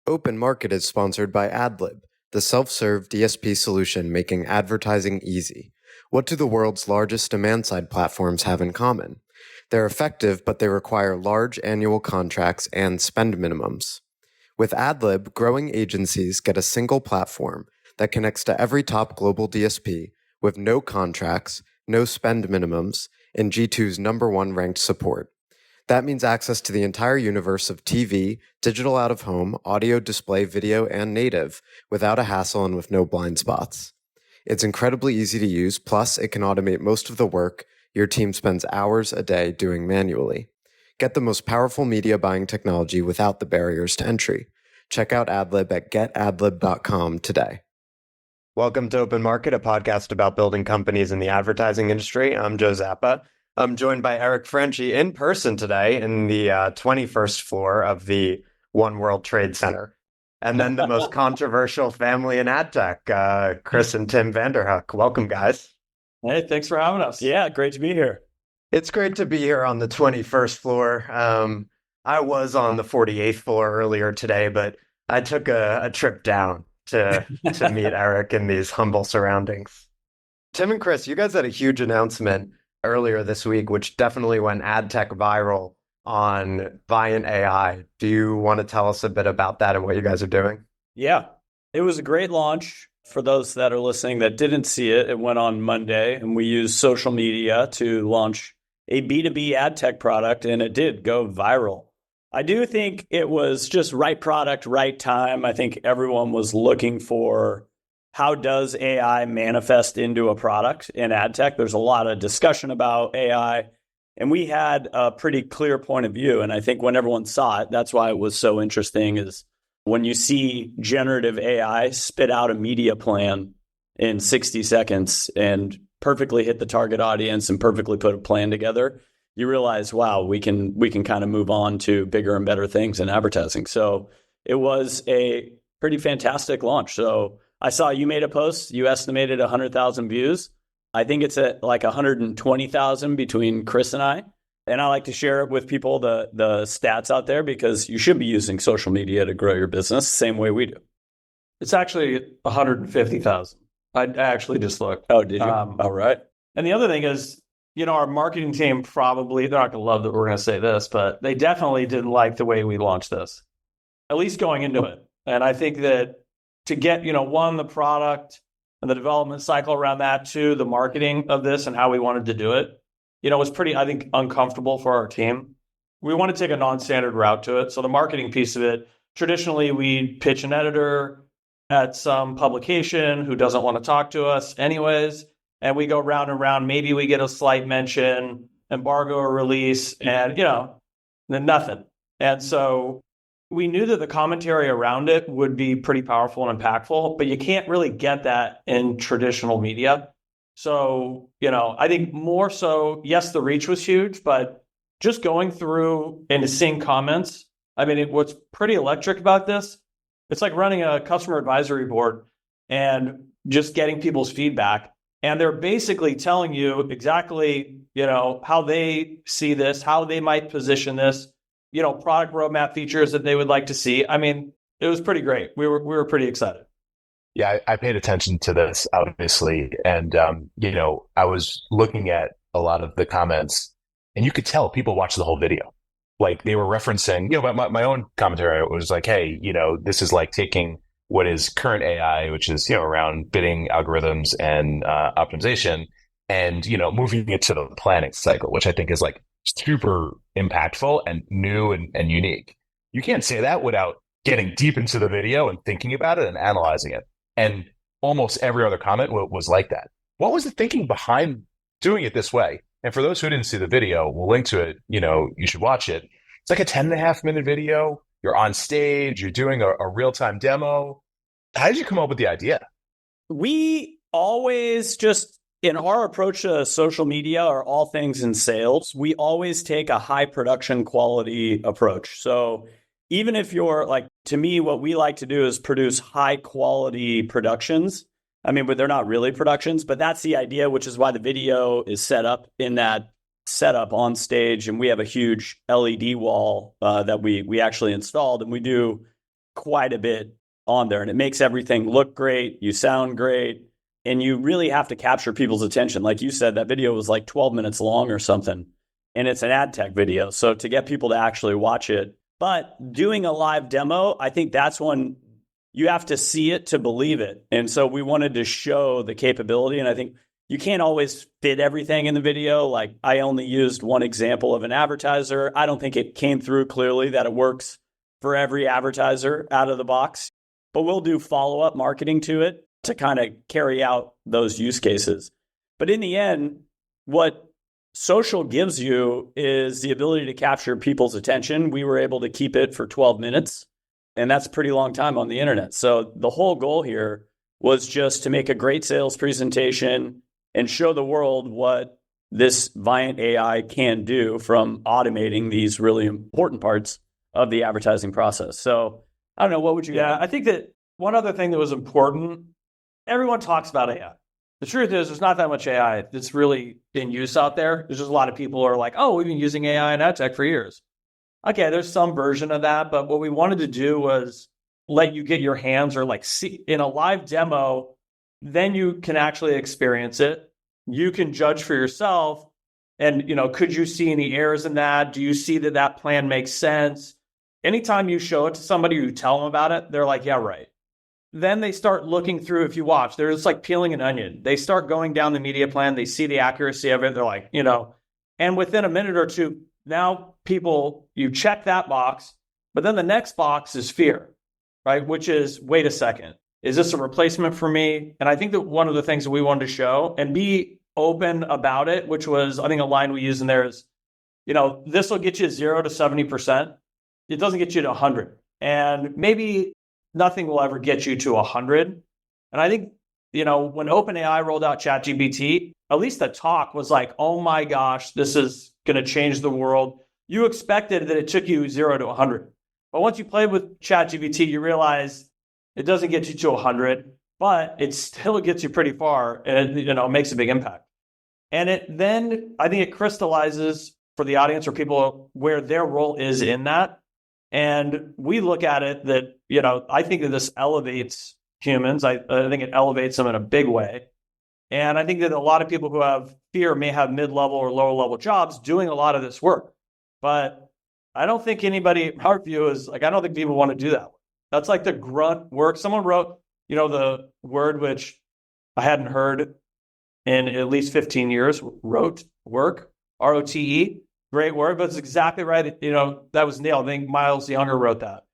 Open Market is sponsored by Adlib, the self-serve DSP solution making advertising easy. What do the world's largest demand-side platforms have in common? They're effective, but they require large annual contracts and spend minimums. With Adlib, growing agencies get a single platform that connects to every top global DSP with no contracts, no spend minimums, and G2's #1 ranked support. That means access to the entire universe of TV, digital out-of-home, audio, display, video, and native without a hassle and with no blind spots. It's incredibly easy to use, plus it can automate most of the work your team spends hours a day doing manually. Get the most powerful media buying technology without the barriers to entry. Check out Adlib at getadlib.com today. Welcome to Open Market, a podcast about building companies in the advertising industry. I'm Joe Zappa. I'm joined by Eric Franchi in person today in the 21st floor of the One World Trade Center. And then the most controversial family in Adtech, Chris and Tim Vanderhook. Welcome, guys. Hey, thanks for having us. Yeah, great to be here. It's great to be here on the 21st floor. I was on the 48th floor earlier today, but I took a trip down to meet Eric in these humble surroundings. Tim and Chris, you guys had a huge announcement earlier this week, which definitely went Adtech viral on Viant AI. Do you want to tell us a bit about that and what you guys are doing? Yeah, it was a great launch. For those that are listening that didn't see it, it went on Monday, and we used social media to launch a B2B ad tech product, and it did go viral. I do think it was just right product, right time. I think everyone was looking for how does AI manifest into a product in ad tech. There's a lot of discussion about AI, and we had a pretty clear point of view. And I think when everyone saw it, that's why it was so interesting is when you see generative AI spit out a media plan in 60 seconds and perfectly hit the target audience and perfectly put a plan together, you realize, wow, we can kind of move on to bigger and better things in advertising. So it was a pretty fantastic launch. So I saw you made a post, you estimated 100,000 views. I think it's at like 120,000 between Chris and I. And I like to share it with people, the stats out there, because you should be using social media to grow your business the same way we do. It's actually 150,000. I actually just looked. Oh, did you? All right. And the other thing is, our marketing team probably, they're not going to love that we're going to say this, but they definitely didn't like the way we launched this, at least going into it. And I think that to get, one, the product and the development cycle around that, two, the marketing of this and how we wanted to do it, was pretty, I think, uncomfortable for our team. We want to take a non-standard route to it. So the marketing piece of it, traditionally we pitch an editor at some publication who doesn't want to talk to us anyways. And we go round and round. Maybe we get a slight mention, embargo a release, and, then nothing. And so we knew that the commentary around it would be pretty powerful and impactful, but you can't really get that in traditional media. So, I think more so, yes, the reach was huge, but just going through and seeing comments, what's pretty electric about this, it's like running a customer advisory board and just getting people's feedback. And they're basically telling you exactly, how they see this, how they might position this, product roadmap features that they would like to see. It was pretty great. We were pretty excited. Yeah, I paid attention to this, obviously. And, I was looking at a lot of the comments and you could tell people watched the whole video. Like they were referencing, my own commentary was like, hey, this is like taking what is current AI, which is, around bidding algorithms and optimization and, moving it to the planning cycle, which I think is like super impactful and new and unique. You can't say that without getting deep into the video and thinking about it and analyzing it. And almost every other comment was like that. What was the thinking behind doing it this way? And for those who didn't see the video, we'll link to it. You should watch it. It's like a 10.5-minute video. You're on stage. You're doing a real-time demo. How did you come up with the idea? We always just, in our approach to social media or all things in sales, we always take a high production quality approach. So even if you're to me, what we like to do is produce high quality productions. But they're not really productions, but that's the idea, which is why the video is set up in that setup on stage. And we have a huge LED wall that we actually installed, and we do quite a bit on there, and it makes everything look great. You sound great, and you really have to capture people's attention. Like you said, that video was like 12 minutes long or something, and it's an ad tech video. So to get people to actually watch it, but doing a live demo, I think that's when you have to see it to believe it. And so we wanted to show the capability. And I think you can't always fit everything in the video. Like I only used one example of an advertiser. I don't think it came through clearly that it works for every advertiser out of the box, but we'll do follow-up marketing to it to kind of carry out those use cases. But in the end, what social gives you is the ability to capture people's attention. We were able to keep it for 12 minutes. And that's a pretty long time on the internet. So the whole goal here was just to make a great sales presentation and show the world what this Viant AI can do from automating these really important parts of the advertising process. So I don't know, what would you I think that one other thing that was important, everyone talks about AI. The truth is there's not that much AI that's really in use out there. There's just a lot of people who are like, oh, we've been using AI and Adtech for years. Okay, there's some version of that, but what we wanted to do was let you get your hands or like see in a live demo, then you can actually experience it. You can judge for yourself. And, could you see any errors in that? Do you see that that plan makes sense? Anytime you show it to somebody, you tell them about it, they're like, yeah, right. Then they start looking through, if you watch, they're just like peeling an onion. They start going down the media plan. They see the accuracy of it. They're like, and within a minute or two, now people, you check that box, but then the next box is fear, right? Which is, wait a second, is this a replacement for me? And I think that one of the things that we wanted to show and be open about it, which was, I think a line we use in there is, this will get you 0 to 70%. It doesn't get you to 100. And maybe nothing will ever get you to 100. And I think, when OpenAI rolled out ChatGPT, at least the talk was like, oh my gosh, this is going to change the world. You expected that it took you 0 to 100. But once you played with ChatGPT, you realize it doesn't get you to 100, but it still gets you pretty far, and it makes a big impact. And I think it crystallizes for the audience or people where their role is in that. And we look at it that, I think that this elevates humans. I think it elevates them in a big way. And I think that a lot of people who have fear may have mid-level or lower-level jobs doing a lot of this work. But I don't think our view is like, I don't think people want to do that. That's like the grunt work. Someone wrote, the word which I hadn't heard in at least 15 years, rote work, ROTE, great word, but it's exactly right. That was nailed. I think Miles Younger wrote that.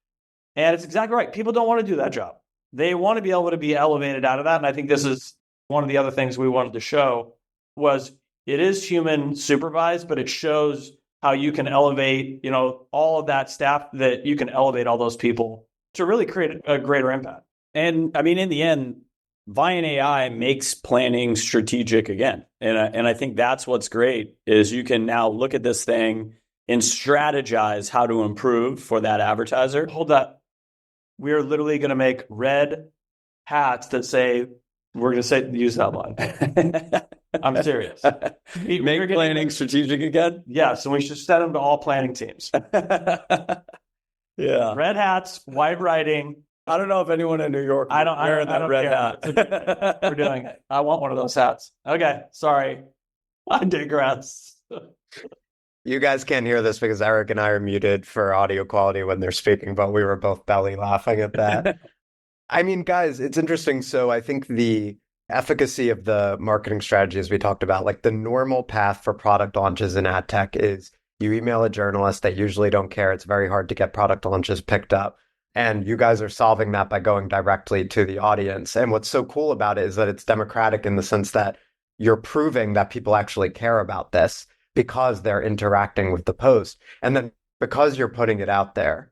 And it's exactly right. People don't want to do that job. They want to be able to be elevated out of that. And I think this is one of the other things we wanted to show was it is human supervised, but it shows how you can elevate, all of that staff, that you can elevate all those people to really create a greater impact. And I mean, in the end, Viant AI makes planning strategic again. And I think that's what's great is you can now look at this thing and strategize how to improve for that advertiser. Hold that. We are literally going to make red hats that say, use that line. I'm serious. Make planning strategic again? Yes, and we should send them to all planning teams. Yeah. Red hats, white writing. I don't know if anyone in New York is wearing that red hat. We're doing it. I want one of those hats. Okay, sorry. I digress. You guys can't hear this because Eric and I are muted for audio quality when they're speaking, but we were both belly laughing at that. I mean, guys, it's interesting. So I think the efficacy of the marketing strategies we talked about, like the normal path for product launches in ad tech is you email a journalist. They usually don't care. It's very hard to get product launches picked up. And you guys are solving that by going directly to the audience. And what's so cool about it is that it's democratic in the sense that you're proving that people actually care about this because they're interacting with the post. And then because you're putting it out there,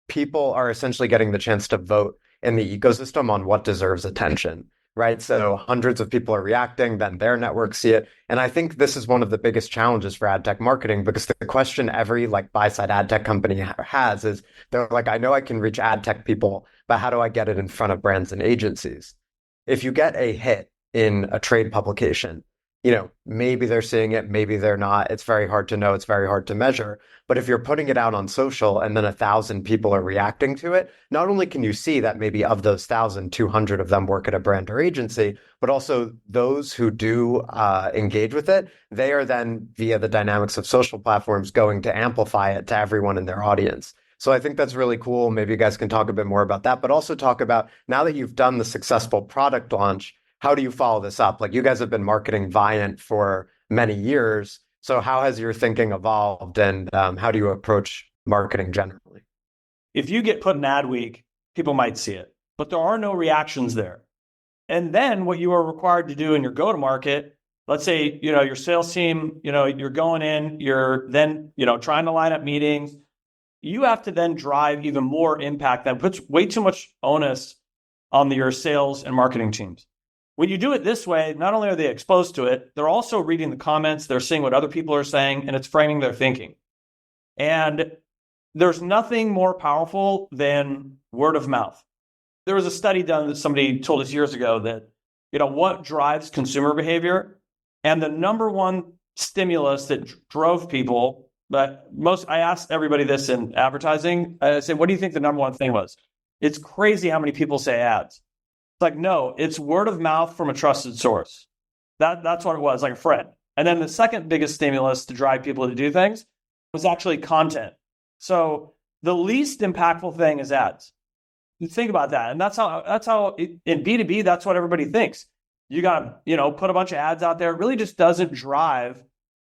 people are essentially getting the chance to vote in the ecosystem on what deserves attention, right? So hundreds of people are reacting, then their networks see it. And I think this is one of the biggest challenges for ad tech marketing, because the question every buy-side ad tech company has is they're like, I know I can reach ad tech people, but how do I get it in front of brands and agencies? If you get a hit in a trade publication, maybe they're seeing it, maybe they're not. It's very hard to know. It's very hard to measure. But if you're putting it out on social and then 1,000 people are reacting to it, not only can you see that maybe of those 1,000, 200 of them work at a brand or agency, but also those who do engage with it, they are then via the dynamics of social platforms going to amplify it to everyone in their audience. So I think that's really cool. Maybe you guys can talk a bit more about that, but also talk about now that you've done the successful product launch, how do you follow this up? Like you guys have been marketing Viant for many years. So how has your thinking evolved and how do you approach marketing generally? If you get put in ad week, people might see it, but there are no reactions there. And then what you are required to do in your go-to-market, let's say, your sales team, you're going in, you're then, trying to line up meetings. You have to then drive even more impact. That puts way too much onus on your sales and marketing teams. When you do it this way, not only are they exposed to it, they're also reading the comments, they're seeing what other people are saying, and it's framing their thinking. And there's nothing more powerful than word of mouth. There was a study done that somebody told us years ago that, what drives consumer behavior, and the number one stimulus that drove people, I asked everybody this in advertising, I said, what do you think the number one thing was? It's crazy how many people say ads. It's like, no, it's word of mouth from a trusted source. That's what it was, like a friend. And then the second biggest stimulus to drive people to do things was actually content. So the least impactful thing is ads. You think about that. And that's how in B2B, that's what everybody thinks. You got to, put a bunch of ads out there. It really just doesn't drive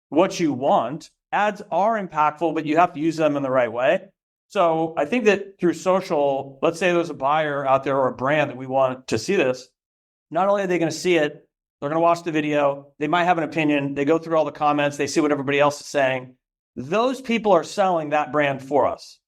what you want. Ads are impactful, but you have to use them in the right way. So I think that through social, let's say there's a buyer out there or a brand that we want to see this. Not only are they going to see it, they're going to watch the video. They might have an opinion. They go through all the comments. They see what everybody else is saying. Those people are selling that brand for us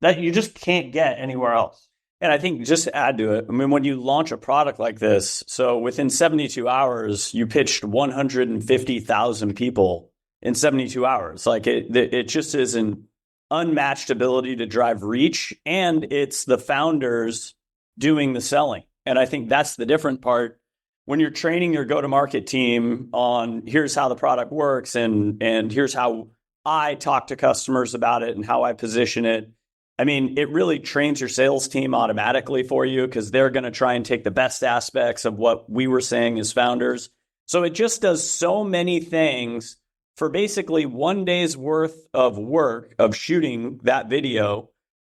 that you just can't get anywhere else. And I think just to add to it, when you launch a product like this, so within 72 hours, you pitched 150,000 people in 72 hours. Like it just is an unmatched ability to drive reach, and it's the founders doing the selling. And I think that's the different part. When you're training your go-to-market team on here's how the product works and here's how I talk to customers about it and how I position it. It really trains your sales team automatically for you because they're going to try and take the best aspects of what we were saying as founders. So it just does so many things for basically 1 day's worth of work of shooting that video.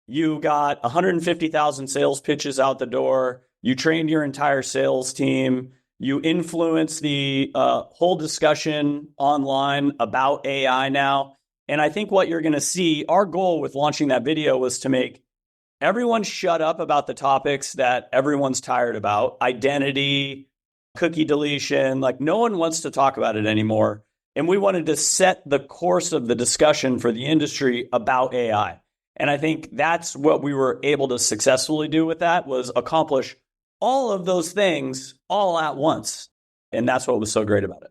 You got 150,000 sales pitches out the door. You trained your entire sales team. You influence the whole discussion online about AI now. And I think what you're going to see, our goal with launching that video was to make everyone shut up about the topics that everyone's tired about. Identity, cookie deletion, like no one wants to talk about it anymore. And we wanted to set the course of the discussion for the industry about AI. And I think that's what we were able to successfully do with that, was accomplish all of those things all at once. And that's what was so great about it.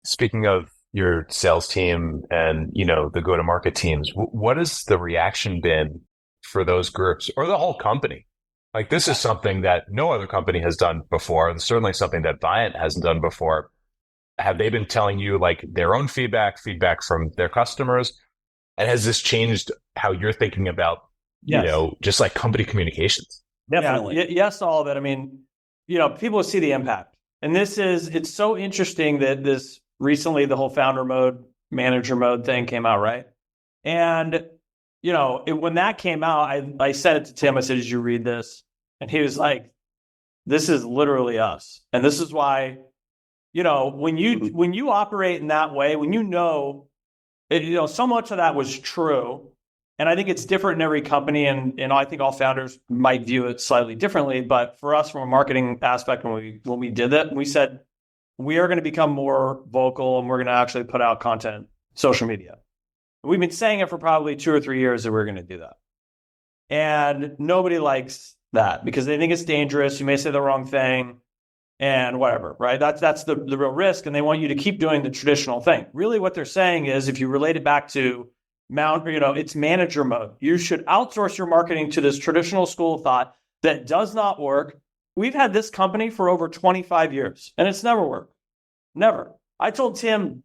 Speaking of your sales team and, the go-to-market teams, what has the reaction been for those groups or the whole company? Like, this is something that no other company has done before, and certainly something that Viant hasn't done before. Have they been telling you like their own feedback from their customers? And has this changed how you're thinking about, just like company communications? Definitely. Yeah, yes, all of it. People see the impact. And it's so interesting that this recently, the whole founder mode, manager mode thing came out, right? And, when that came out, I said it to Tim. I said, did you read this? And he was like, this is literally us. And this is why, when you operate in that way, when so much of that was true. And I think it's different in every company. And I think all founders might view it slightly differently. But for us, from a marketing aspect, when we did that, we said, we are going to become more vocal and we're going to actually put out content, social media. We've been saying it for probably 2 or 3 years that we're going to do that. And nobody likes that because they think it's dangerous. You may say the wrong thing and whatever, right? That's the real risk. And they want you to keep doing the traditional thing. Really what they're saying is, if you relate it back to it's manager mode. You should outsource your marketing to this traditional school of thought that does not work. We've had this company for over 25 years and it's never worked. Never. I told Tim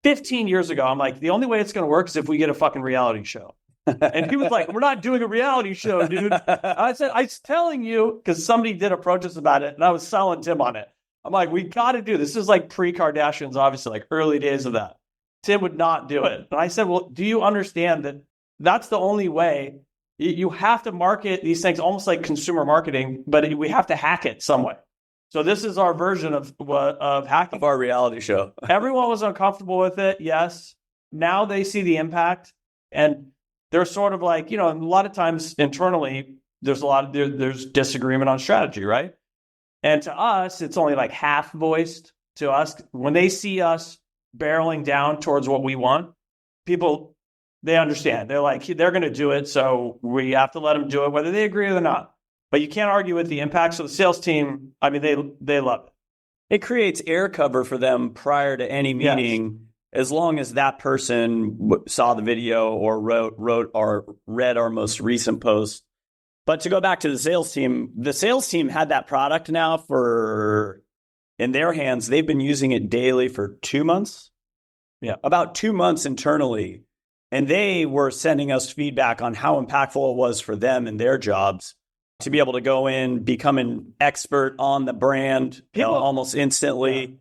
15 years ago, I'm like, the only way it's going to work is if we get a fucking reality show. And he was like, we're not doing a reality show, dude. I said, I was telling you, because somebody did approach us about it, and I was selling Tim on it. I'm like, we got to do this. This is like pre-Kardashians, obviously, like early days of that. Tim would not do it. And I said, well, do you understand that that's the only way? You have to market these things almost like consumer marketing, but we have to hack it some way. So this is our version of hacking. Of our reality show. Everyone was uncomfortable with it, yes. Now they see the impact, and they're sort of like, a lot of times internally, there's disagreement on strategy, right? And to us, it's only like half voiced to us. When they see us barreling down towards what we want, people, they understand. They're like, they're going to do it, so we have to let them do it, whether they agree or not. But you can't argue with the impact. So the sales team, I mean, they love it. It creates air cover for them prior to any meeting, as long as that person saw the video or wrote or read our most recent post. But to go back to the sales team had that product now in their hands. They've been using it daily for 2 months. Yeah, about 2 months internally. And they were sending us feedback on how impactful it was for them and their jobs to be able to go in, become an expert on the brand almost instantly,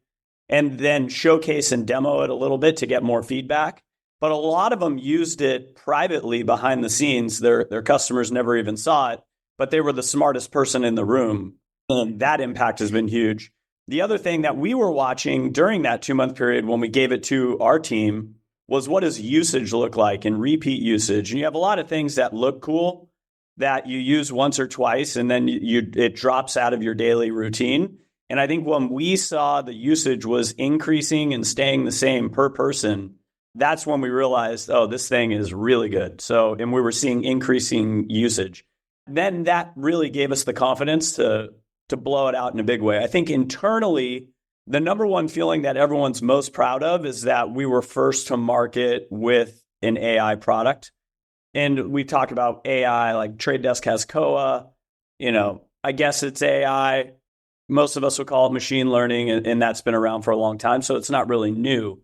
and then showcase and demo it a little bit to get more feedback. But a lot of them used it privately behind the scenes. Their customers never even saw it, but they were the smartest person in the room. And that impact has been huge. The other thing that we were watching during that 2-month period when we gave it to our team was, what does usage look like and repeat usage? And you have a lot of things that look cool that you use once or twice, and then it drops out of your daily routine. And I think when we saw the usage was increasing and staying the same per person, that's when we realized, oh, this thing is really good. And we were seeing increasing usage. Then that really gave us the confidence to blow it out in a big way. I think internally, the number one feeling that everyone's most proud of is that we were first to market with an AI product. And we talked about AI, like Trade Desk has Koa, I guess it's AI. Most of us would call it machine learning, and that's been around for a long time. So it's not really new.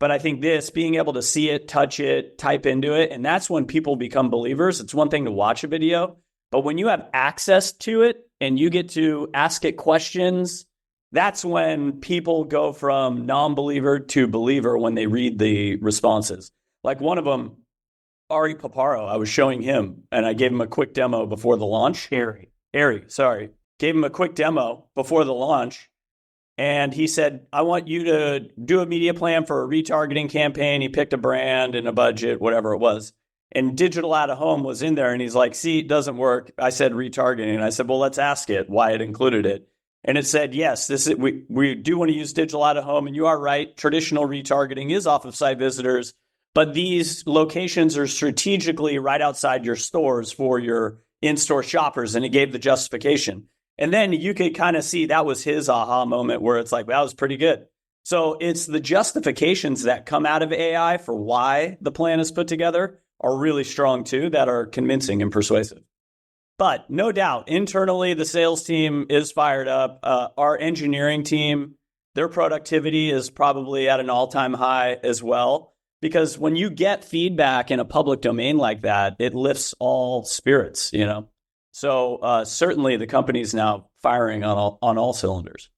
But I think being able to see it, touch it, type into it, and that's when people become believers. It's one thing to watch a video, but when you have access to it and you get to ask it questions, that's when people go from non-believer to believer when they read the responses. Like one of them, Ari Paparo, I was showing him, and I gave him a quick demo before the launch. Ari, sorry. Gave him a quick demo before the launch, and he said, I want you to do a media plan for a retargeting campaign. He picked a brand and a budget, whatever it was. And digital out of home was in there, and he's like, see, it doesn't work. I said retargeting, and I said, well, let's ask it why it included it. And it said, yes, we do want to use digital out of home, and you are right. Traditional retargeting is off of site visitors, but these locations are strategically right outside your stores for your in-store shoppers, and it gave the justification. And then you could kind of see that was his aha moment where it's like, that was pretty good. So it's the justifications that come out of AI for why the plan is put together are really strong too, that are convincing and persuasive. But no doubt, internally, the sales team is fired up. Our engineering team, their productivity is probably at an all-time high as well. Because when you get feedback in a public domain like that, it lifts all spirits, So certainly the company's now firing on all cylinders.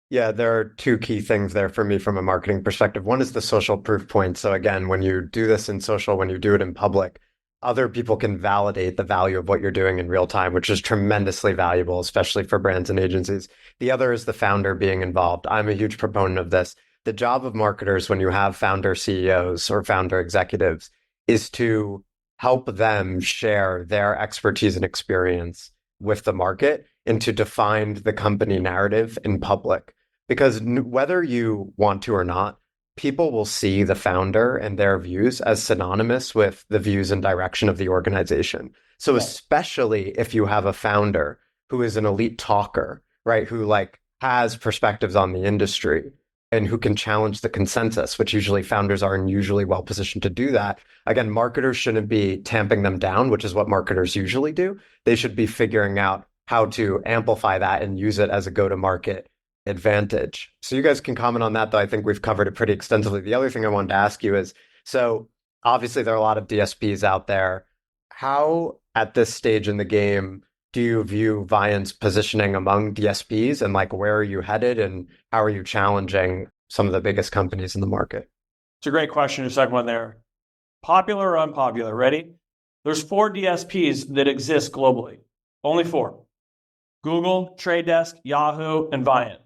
Yeah, there are two key things there for me from a marketing perspective. One is the social proof point. So again, when you do this in social, when you do it in public, other people can validate the value of what you're doing in real time, which is tremendously valuable, especially for brands and agencies. The other is the founder being involved. I'm a huge proponent of this. The job of marketers when you have founder CEOs or founder executives is to help them share their expertise and experience with the market and to define the company narrative in public. Because whether you want to or not, people will see the founder and their views as synonymous with the views and direction of the organization. So especially if you have a founder who is an elite talker, right, who has perspectives on the industry, and who can challenge the consensus, which usually founders are unusually well positioned to do that. Again, marketers shouldn't be tamping them down, which is what marketers usually do. They should be figuring out how to amplify that and use it as a go-to-market advantage. So you guys can comment on that, though I think we've covered it pretty extensively. The other thing I wanted to ask you is, so obviously there are a lot of DSPs out there. How, at this stage in the game, do you view Viant's positioning among DSPs, and like where are you headed, and how are you challenging some of the biggest companies in the market? It's a great question, your second one there. Popular or unpopular? Ready? There's 4 DSPs that exist globally. Only 4. Google, Trade Desk, Yahoo, and Viant.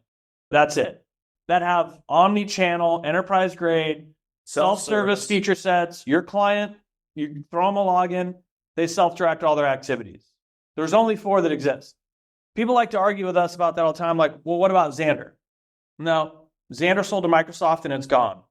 That's it. That have omni-channel, enterprise-grade, self-service feature sets. Your client, you throw them a login, they self-direct all their activities. There's only 4 that exist. People like to argue with us about that all the time, like, well, what about Xandr? No, Xandr sold to Microsoft and it's gone.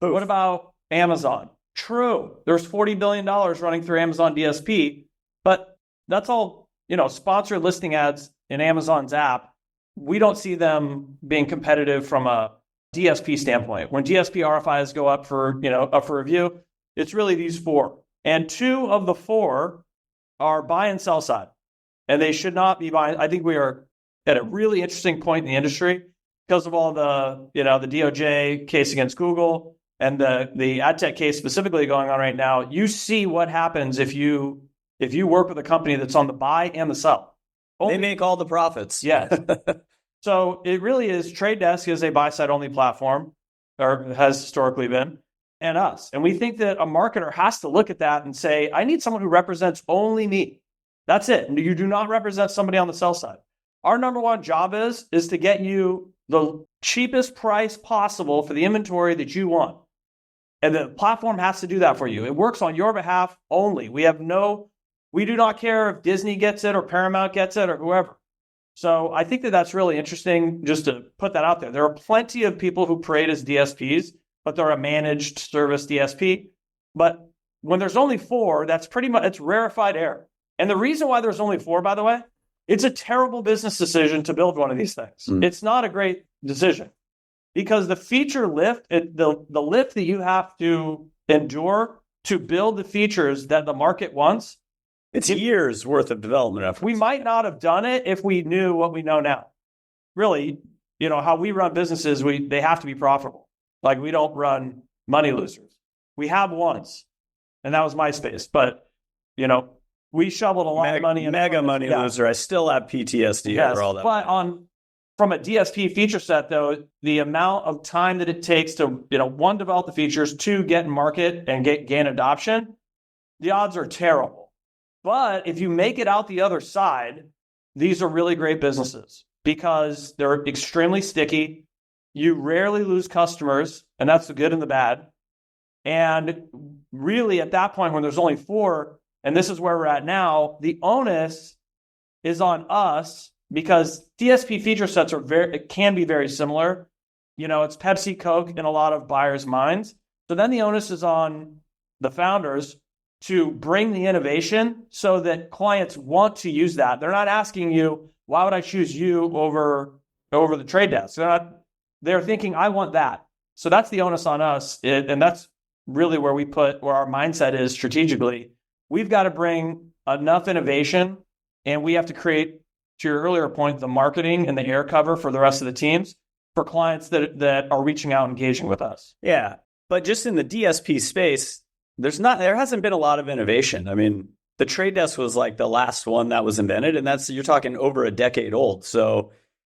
But what about Amazon? True. There's $40 billion running through Amazon DSP, but that's all, sponsored listing ads in Amazon's app. We don't see them being competitive from a DSP standpoint. When DSP RFIs go up for review, it's really these 4. And 2 of the 4 are buy and sell side. And they should not be buying. I think we are at a really interesting point in the industry because of all the DOJ case against Google and the Adtech case specifically going on right now. You see what happens if you work with a company that's on the buy and the sell. They make all the profits. Yes. So it really is. Trade Desk is a buy-side only platform, or has historically been, and us. And we think that a marketer has to look at that and say, I need someone who represents only me. That's it. You do not represent somebody on the sell side. Our number one job is to get you the cheapest price possible for the inventory that you want. And the platform has to do that for you. It works on your behalf only. We do not care if Disney gets it or Paramount gets it or whoever. So I think that that's really interesting just to put that out there. There are plenty of people who parade as DSPs, but they're a managed service DSP. But when there's only 4, that's pretty much, it's rarefied air. And the reason why there's only 4, by the way, it's a terrible business decision to build one of these things. It's not a great decision because the feature lift, the lift that you have to endure to build the features that the market wants, it's years worth of development effort. We might not have done it if we knew what we know now. Really, how we run businesses, they have to be profitable. Like we don't run money losers. We have once, and that was MySpace. But, we shoveled a lot of money. Mega money loser. I still have PTSD over all that. But from a DSP feature set, though, the amount of time that it takes to, 1, develop the features, 2, get in market and gain adoption, the odds are terrible. But if you make it out the other side, these are really great businesses because they're extremely sticky. You rarely lose customers, and that's the good and the bad. And really, at that point, when there's only 4, and this is where we're at now, the onus is on us because DSP feature sets can be very similar. It's Pepsi, Coke in a lot of buyers' minds. So then the onus is on the founders to bring the innovation so that clients want to use that. They're not asking you, why would I choose you over the Trade Desk? They're thinking, I want that. So that's the onus on us. And that's really where our mindset is strategically. We've got to bring enough innovation and we have to create, to your earlier point, the marketing and the air cover for the rest of the teams for clients that are reaching out and engaging with us. Yeah. But just in the DSP space, there hasn't been a lot of innovation. I mean, the Trade Desk was like the last one that was invented, and you're talking over a decade old. So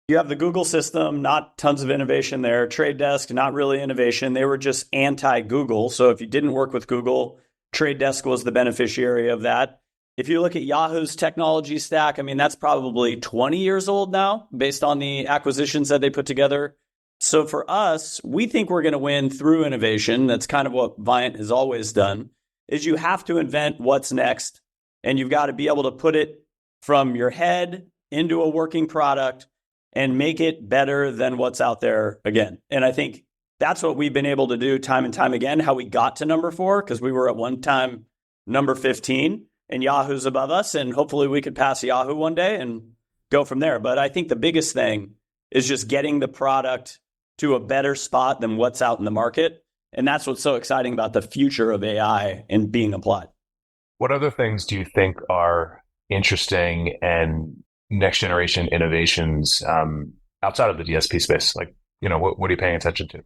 you have the Google system, not tons of innovation there. Trade Desk, not really innovation. They were just anti-Google. So if you didn't work with Google, Trade Desk was the beneficiary of that. If you look at Yahoo's technology stack, I mean, that's probably 20 years old now based on the acquisitions that they put together. So for us, we think we're going to win through innovation. That's kind of what Viant has always done, is you have to invent what's next, and you've got to be able to put it from your head into a working product and make it better than what's out there again. And I think that's what we've been able to do time and time again, how we got to number 4, because we were at one time number 15, and Yahoo's above us, and hopefully we could pass Yahoo one day and go from there. But I think the biggest thing is just getting the product to a better spot than what's out in the market. And that's what's so exciting about the future of AI and being applied. What other things do you think are interesting and next generation innovations outside of the DSP space? Like, what are you paying attention to?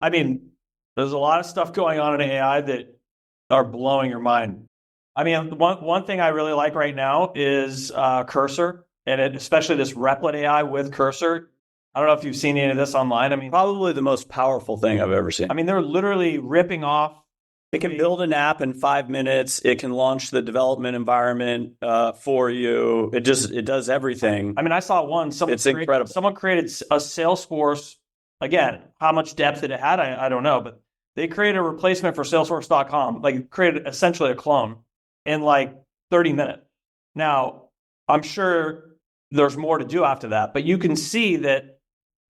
I mean, there's a lot of stuff going on in AI that are blowing your mind. I mean, one thing I really like right now is Cursor, and especially this Replit AI with Cursor. I don't know if you've seen any of this online. I mean, Probably the most powerful thing I've ever seen. I mean, they're literally ripping off. It can build an app in 5 minutes. It can launch the development environment for you. It does everything. I mean, I saw one. Incredible. Someone created a Salesforce. Again, how much depth it had, I don't know, but they created a replacement for Salesforce.com. Like, created essentially a clone in like 30 minutes. Now, I'm sure there's more to do after that, but you can see that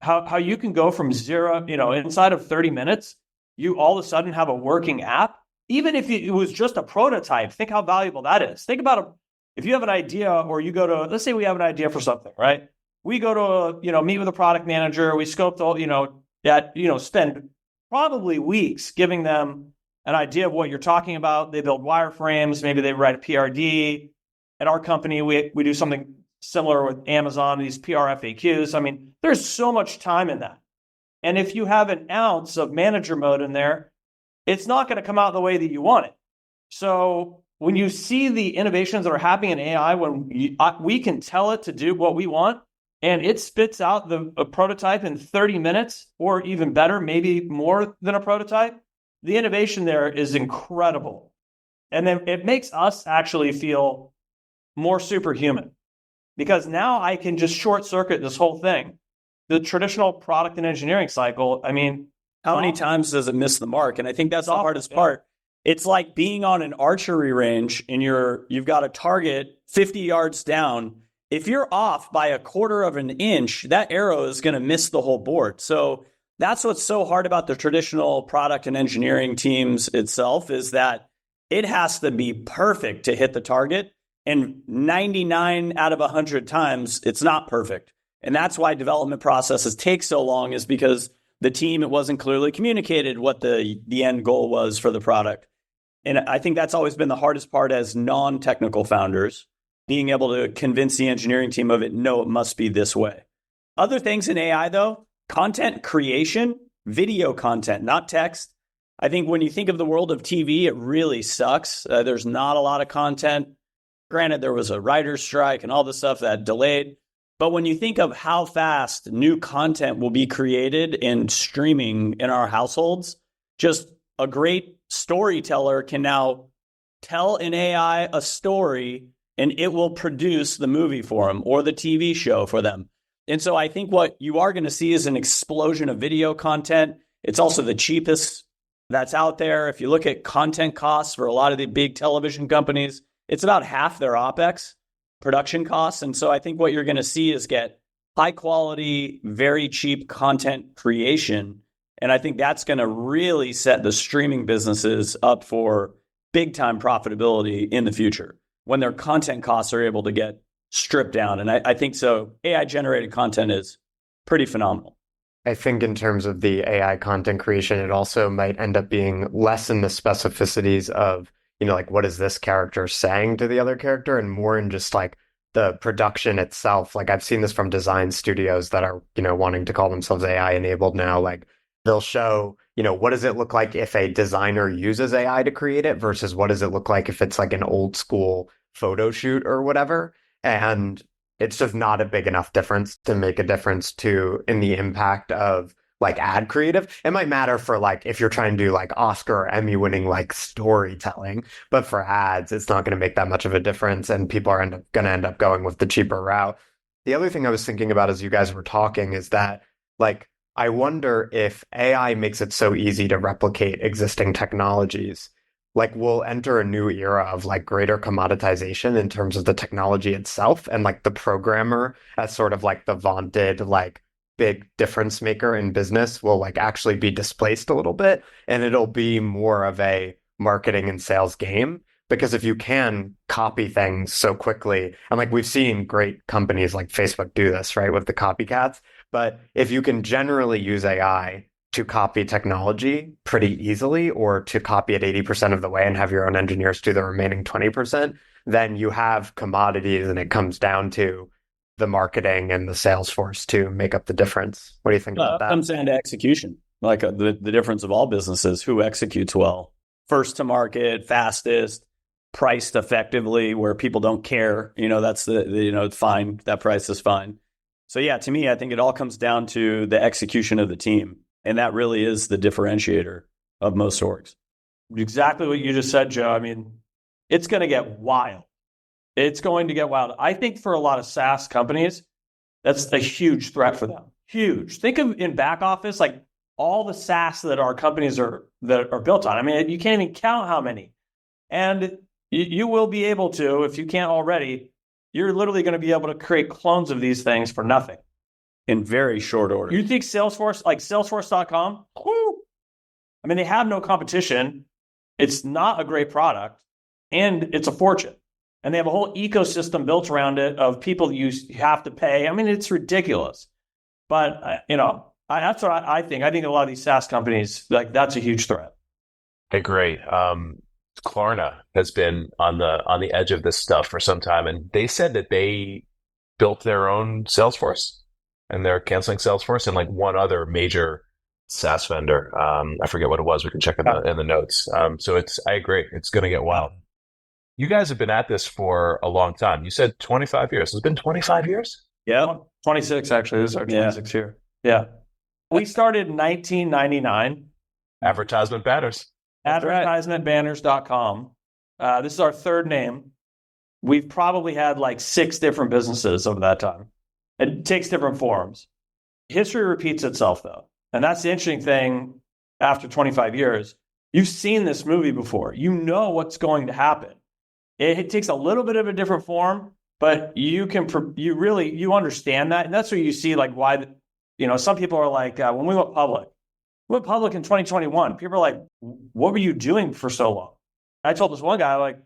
how you can go from zero, inside of 30 minutes, you all of a sudden have a working app. Even if it was just a prototype, think how valuable that is. Think about if you have an idea, or you go to, let's say we have an idea for something, right? We go to, meet with a product manager. We scope spend probably weeks giving them an idea of what you're talking about. They build wireframes. Maybe they write a PRD. At our company, we do something similar with Amazon, these PR FAQs. I mean, there's so much time in that. And if you have an ounce of manager mode in there, it's not going to come out the way that you want it. So when you see the innovations that are happening in AI, when we can tell it to do what we want, and it spits out a prototype in 30 minutes, or even better, maybe more than a prototype, the innovation there is incredible. And then it makes us actually feel more superhuman, because now I can just short circuit this whole thing. The traditional product and engineering cycle, I mean, how many times does it miss the mark? And I think that's the hardest part. It's like being on an archery range and you've got a target 50 yards down. If you're off by a quarter of an inch, that arrow is going to miss the whole board. So that's what's so hard about the traditional product and engineering teams itself, is that it has to be perfect to hit the target. And 99 out of 100 times, it's not perfect. And that's why development processes take so long, is because the team, it wasn't clearly communicated what the end goal was for the product. And I think that's always been the hardest part as non-technical founders, being able to convince the engineering team of it, no, it must be this way. Other things in AI, though, content creation, video content, not text. I think when you think of the world of TV, it really sucks. There's not a lot of content. Granted, there was a writer's strike and all the stuff that delayed. But when you think of how fast new content will be created and streaming in our households, just a great storyteller can now tell an AI a story and it will produce the movie for them or the TV show for them. And so I think what you are going to see is an explosion of video content. It's also the cheapest that's out there. If you look at content costs for a lot of the big television companies, it's about half their OpEx production costs. And so I think what you're going to see is get high quality, very cheap content creation. And I think that's going to really set the streaming businesses up for big time profitability in the future, when their content costs are able to get stripped down. And I think so. AI generated content is pretty phenomenal. I think in terms of the AI content creation, it also might end up being less in the specificities of, like, what is this character saying to the other character, and more in just like the production itself. Like, I've seen this from design studios that are, wanting to call themselves AI enabled now. Like, they'll show, what does it look like if a designer uses AI to create it versus what does it look like if it's like an old school photo shoot or whatever. And it's just not a big enough difference to make a difference in the impact of like ad creative. It might matter for like if you're trying to do like Oscar or Emmy winning like storytelling, but for ads, it's not going to make that much of a difference, and people are going to end up going with the cheaper route. The other thing I was thinking about as you guys were talking is that, like, I wonder if AI makes it so easy to replicate existing technologies, like we'll enter a new era of like greater commoditization in terms of the technology itself, and like the programmer as sort of like the vaunted like big difference maker in business will like actually be displaced a little bit, and it'll be more of a marketing and sales game. Because if you can copy things so quickly, and like we've seen great companies like Facebook do this, right, with the copycats, but if you can generally use AI to copy technology pretty easily, or to copy it 80% of the way and have your own engineers do the remaining 20%, then you have commodities, and it comes down to the marketing and the sales force to make up the difference? What do you think about that? Comes down to execution. Like the difference of all businesses, who executes well, first to market, fastest, priced effectively, where people don't care. That's it's fine. That price is fine. So yeah, to me, I think it all comes down to the execution of the team. And that really is the differentiator of most orgs. Exactly what you just said, Joe. I mean, it's going to get wild. It's going to get wild. I think for a lot of SaaS companies, that's a huge threat for them. Huge. Think of in back office, like all the SaaS that our companies are built on. I mean, you can't even count how many. And you will be able to, if you can't already, you're literally going to be able to create clones of these things for nothing. In very short order. You think Salesforce, like Salesforce.com, I mean, they have no competition. It's not a great product, and it's a fortune. And they have a whole ecosystem built around it of people you have to pay. I mean, it's ridiculous. But, that's what I think. I think a lot of these SaaS companies, like, that's a huge threat. Hey, great. Klarna has been on the edge of this stuff for some time, and they said that they built their own Salesforce, and they're canceling Salesforce and like one other major SaaS vendor. I forget what it was. We can check in the notes. So I agree. It's going to get wild. You guys have been at this for a long time. You said 25 years. It's been 25 years? Yeah. 26, actually. This is our 26th year. Yeah. We started in 1999. Advertisement banners. Advertisementbanners.com. This is our third name. We've probably had like 6 different businesses over that time. It takes different forms. History repeats itself, though. And that's the interesting thing after 25 years. You've seen this movie before. You know what's going to happen. It takes a little bit of a different form, but you understand that. And that's where you see like why, some people are like, when we went public in 2021, people are like, what were you doing for so long? I told this one guy, like,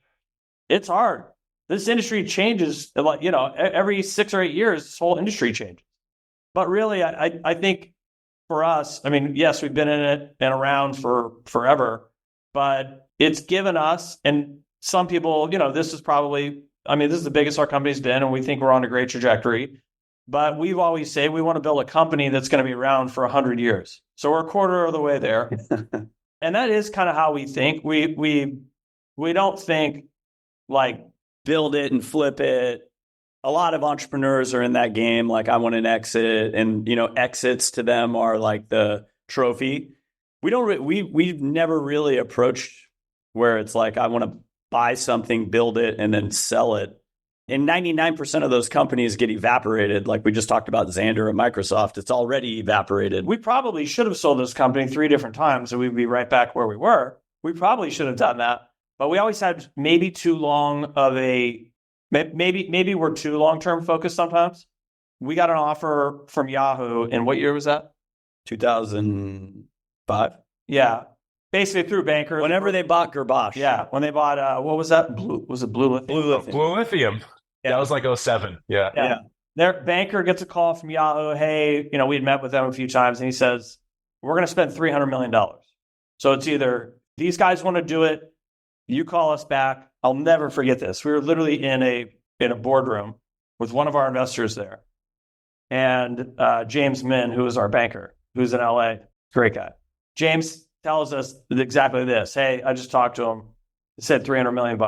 it's hard. This industry changes, like, every 6 or 8 years, this whole industry changes. But really, I think for us, I mean, yes, we've been in it and around for forever, but it's given us, and some people, this is the biggest our company's been, and we think we're on a great trajectory. But we've always said we want to build a company that's going to be around for 100 years. So we're a quarter of the way there. And that is kind of how we think. We don't think like build it and flip it. A lot of entrepreneurs are in that game. Like, I want an exit, and, exits to them are like the trophy. We've never really approached where it's like, I want to buy something, build it, and then sell it. And 99% of those companies get evaporated. Like we just talked about Xandr at Microsoft. It's already evaporated. We probably should have sold this company 3 different times, and we'd be right back where we were. We probably should have done that. But we always had maybe too long of maybe we're too long-term focused sometimes. We got an offer from Yahoo, and what year was that? 2005. Yeah. Basically through banker. Whenever they bought Gerbosh. Yeah. When they bought, what was that? Blue Lithium? Blue Lithium. Yeah. That was like 07. Yeah. Their banker gets a call from Yahoo. Hey, we had met with them a few times, and he says, we're going to spend $300 million. So it's either these guys want to do it, you call us back. I'll never forget this. We were literally in a boardroom with one of our investors there. And James Min, who is our banker, who's in LA, great guy. James tells us exactly this. Hey, I just talked to him. He said $300 million.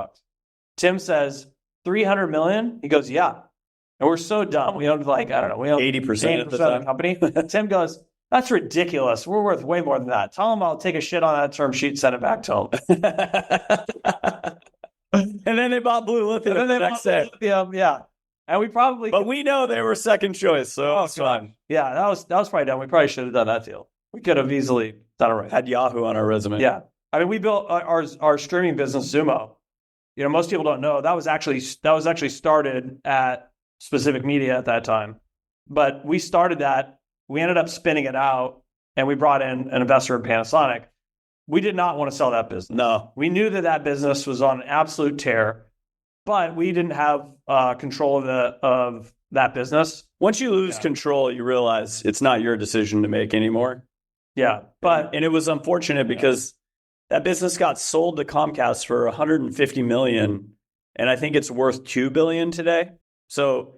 Tim says, $300 million? He goes, yeah. And we're so dumb. We owned we owned 80% of the company. Tim goes, that's ridiculous. We're worth way more than that. Tell him I'll take a shit on that term sheet and send it back to him. And then they bought Blue Lithium. And then they bought Blue Lithium, yeah. And but we know they were second choice, so it's fine. Yeah, that was probably dumb. We probably should have done that deal. We could have easily done it right. Had Yahoo on our resume. Yeah. I mean, we built our streaming business, Zumo. Most people don't know that was actually started at Specific Media at that time. But we started that. We ended up spinning it out, and we brought in an investor in Panasonic. We did not want to sell that business. No. We knew that business was on an absolute tear, but we didn't have control of that business. Once you lose control, you realize it's not your decision to make anymore. Yeah. And it was unfortunate because that business got sold to Comcast for $150 million, and I think it's worth $2 billion today. So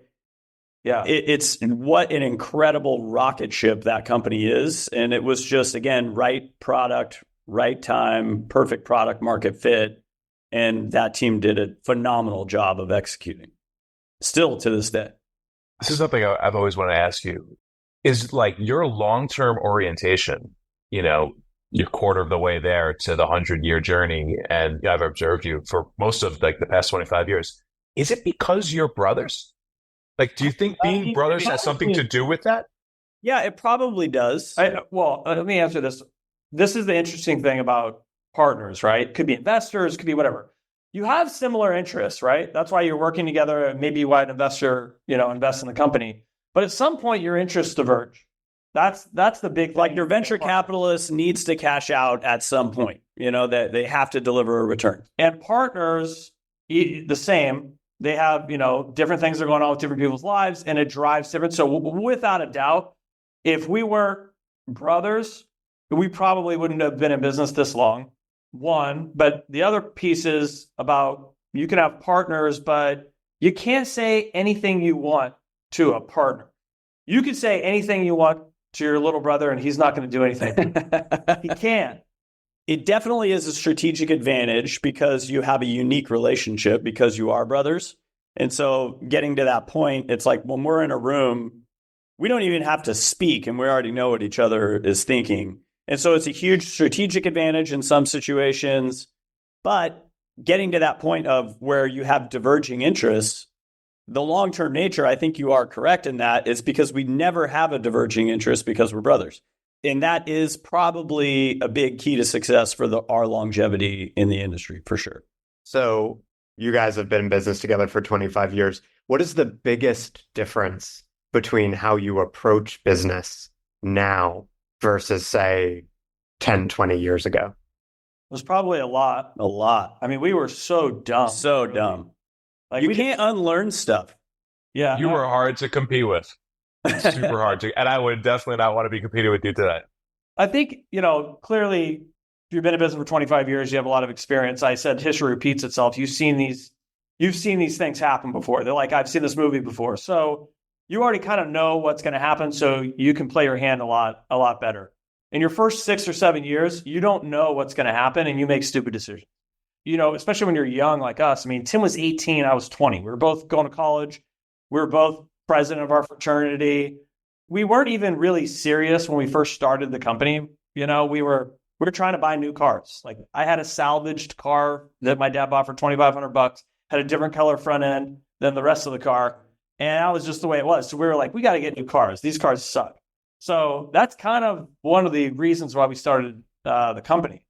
Yeah. It's what an incredible rocket ship that company is. And it was just, again, right product, right time, perfect product market fit. And that team did a phenomenal job of executing. Still to this day. This is something I've always wanted to ask you. Is like your long-term orientation, you're quarter of the way there to the 100-year journey, and I've observed you for most of like the past 25 years. Is it because you're brothers? Like, do you think being brothers has something to do with that? Yeah, it probably does. Let me answer this. This is the interesting thing about partners, right? Could be investors, could be whatever. You have similar interests, right? That's why you're working together. Maybe you want an investor, invest in the company. But at some point, your interests diverge. That's the big thing. Like your venture capitalist needs to cash out at some point, that they have to deliver a return. And partners, the same. They have, different things that are going on with different people's lives, and it drives different. So without a doubt, if we were brothers, we probably wouldn't have been in business this long. One, but the other piece is about you can have partners, but you can't say anything you want to a partner. You can say anything you want to your little brother, and he's not going to do anything. He can't. It definitely is a strategic advantage because you have a unique relationship because you are brothers. And so getting to that point, it's like when we're in a room, we don't even have to speak and we already know what each other is thinking. And so it's a huge strategic advantage in some situations. But getting to that point of where you have diverging interests, the long-term nature, I think you are correct in that, is because we never have a diverging interest because we're brothers. And that is probably a big key to success for our longevity in the industry, for sure. So you guys have been in business together for 25 years. What is the biggest difference between how you approach business now versus, say, 10, 20 years ago? It was probably a lot. A lot. I mean, we were so dumb. So dumb. Like you can't unlearn stuff. Yeah. You were hard to compete with. Super hard to, and I would definitely not want to be competing with you today. I think, clearly, if you've been in business for 25 years, you have a lot of experience. I said history repeats itself. You've seen these things happen before. They're like, I've seen this movie before. So you already kind of know what's going to happen. So you can play your hand a lot better. In your first 6 or 7 years, you don't know what's going to happen and you make stupid decisions. Especially when you're young like us. I mean, Tim was 18, I was 20. We were both going to college. We were both president of our fraternity. We weren't even really serious when we first started the company. We were trying to buy new cars. Like I had a salvaged car that my dad bought for $2,500, had a different color front end than the rest of the car. And that was just the way it was. So we were like, we got to get new cars. These cars suck. So that's kind of one of the reasons why we started the company.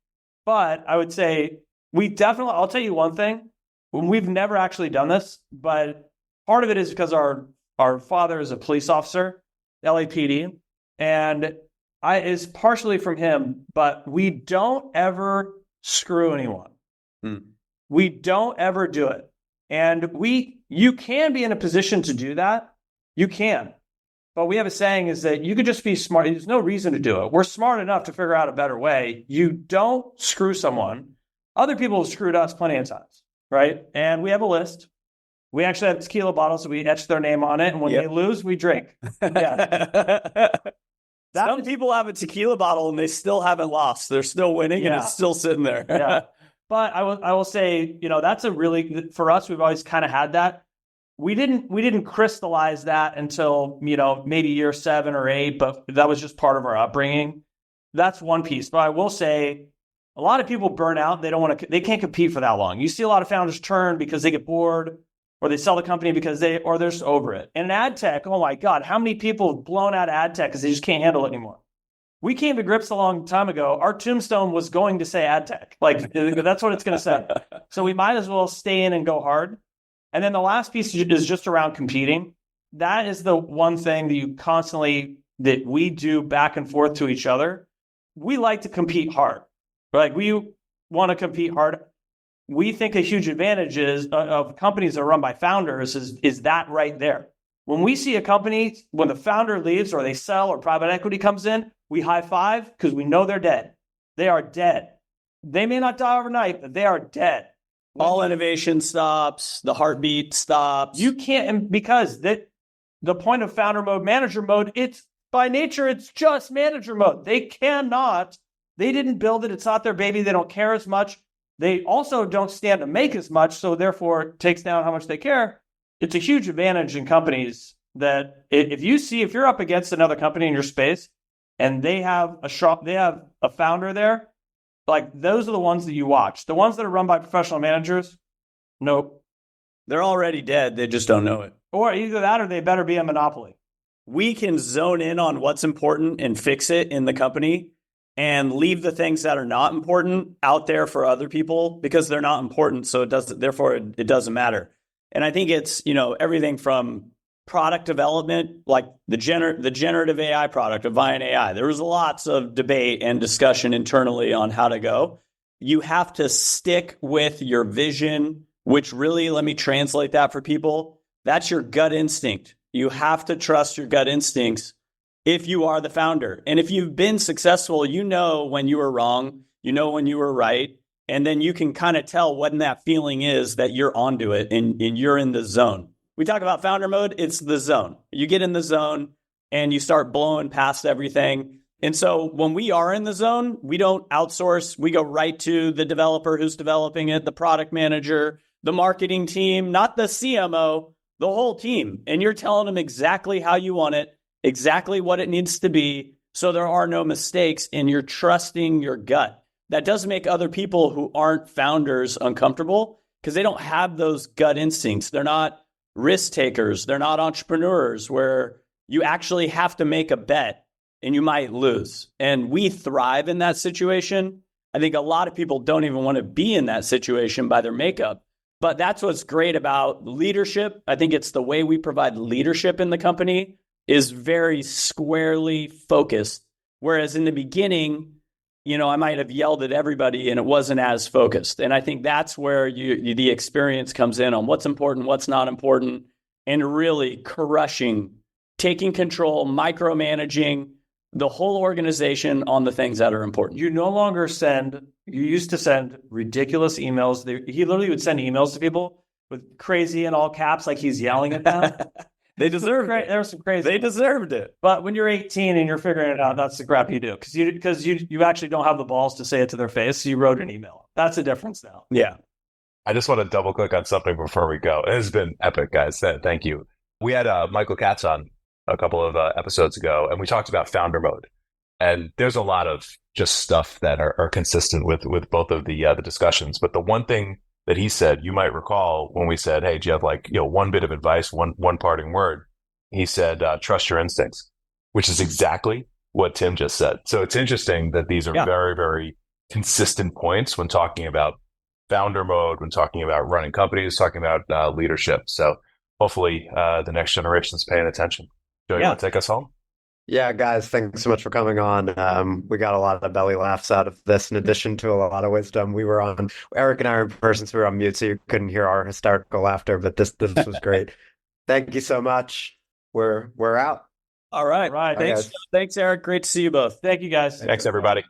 But I would say I'll tell you one thing. We've never actually done this, but part of it is because our father is a police officer, LAPD, and is partially from him, but we don't ever screw anyone. We don't ever do it. And you can be in a position to do that. You can. But we have a saying is that you could just be smart. There's no reason to do it. We're smart enough to figure out a better way. You don't screw someone. Other people have screwed us plenty of times, right? And we have a list. We actually have tequila bottles, so we etch their name on it, and when they lose, we drink. Yeah. Some people have a tequila bottle and they still haven't lost. They're still winning and it's still sitting there. Yeah. But I will say, that's for us, we've always kind of had that. We didn't crystallize that until, maybe year 7 or 8, but that was just part of our upbringing. That's one piece. But I will say a lot of people burn out. They can't compete for that long. You see a lot of founders turn because they get bored, or they sell the company because they're just over it. And in ad tech, oh my God, how many people have blown out ad tech because they just can't handle it anymore? We came to grips a long time ago. Our tombstone was going to say ad tech. Like that's what it's going to say. So we might as well stay in and go hard. And then the last piece is just around competing. That is the one thing that we do back and forth to each other. We like to compete hard. Like we want to compete hard. We think a huge advantage of companies that are run by founders is that right there. When we see a company, when the founder leaves or they sell or private equity comes in, we high five because we know they're dead. They are dead. They may not die overnight, but they are dead. All innovation stops. The heartbeat stops. You can't, because the point of founder mode, manager mode, it's by nature, it's just manager mode. They didn't build it. It's not their baby. They don't care as much. They also don't stand to make as much. So therefore it takes down how much they care. It's a huge advantage in companies that if you're up against another company in your space and they have a founder there, like those are the ones that you watch. The ones that are run by professional managers, nope. They're already dead. They just don't know it. Or either that or they better be a monopoly. We can zone in on what's important and fix it in the company and leave the things that are not important out there for other people because they're not important. So it doesn't matter. And I think it's, everything from product development, like the generative AI product of Viant AI. There was lots of debate and discussion internally on how to go. You have to stick with your vision, which really, let me translate that for people. That's your gut instinct. You have to trust your gut instincts if you are the founder. And if you've been successful, you know when you were wrong, you know when you were right. And then you can kind of tell when that feeling is that you're onto it and you're in the zone. We talk about founder mode, it's the zone. You get in the zone and you start blowing past everything. And so when we are in the zone, we don't outsource. We go right to the developer who's developing it, the product manager, the marketing team, not the CMO, the whole team. And you're telling them exactly how you want it, exactly what it needs to be. So there are no mistakes and you're trusting your gut. That does make other people who aren't founders uncomfortable because they don't have those gut instincts. They're not risk takers. They're not entrepreneurs where you actually have to make a bet and you might lose. And we thrive in that situation. I think a lot of people don't even want to be in that situation by their makeup. But that's what's great about leadership. I think it's the way we provide leadership in the company is very squarely focused. Whereas in the beginning, I might have yelled at everybody and it wasn't as focused. And I think that's where the experience comes in on what's important, what's not important, and really crushing, taking control, micromanaging the whole organization on the things that are important. You used to send ridiculous emails. He literally would send emails to people with crazy in all caps, like he's yelling at them. They deserved it. There was some crazy. They deserved it. But when you're 18 and you're figuring it out, that's the crap you do. Because you actually don't have the balls to say it to their face. So you wrote an email. That's the difference now. Yeah. I just want to double click on something before we go. It has been epic, guys. Thank you. We had Michael Katz on a couple of episodes ago, and we talked about founder mode. And there's a lot of just stuff that are consistent with both of the discussions. But the one thing that he said, you might recall when we said, hey, do you have one bit of advice, one parting word? He said, trust your instincts, which is exactly what Tim just said. So it's interesting that these are very, very consistent points when talking about founder mode, when talking about running companies, talking about leadership. So hopefully the next generation is paying attention. Joe, you want to take us home? Yeah, guys, thanks so much for coming on. We got a lot of belly laughs out of this, in addition to a lot of wisdom. Eric and I are in person, so we were on mute, so you couldn't hear our hysterical laughter, but this was great. Thank you so much. We're out. All right. Right. Thanks, Eric. Great to see you both. Thank you, guys. Thanks, everybody.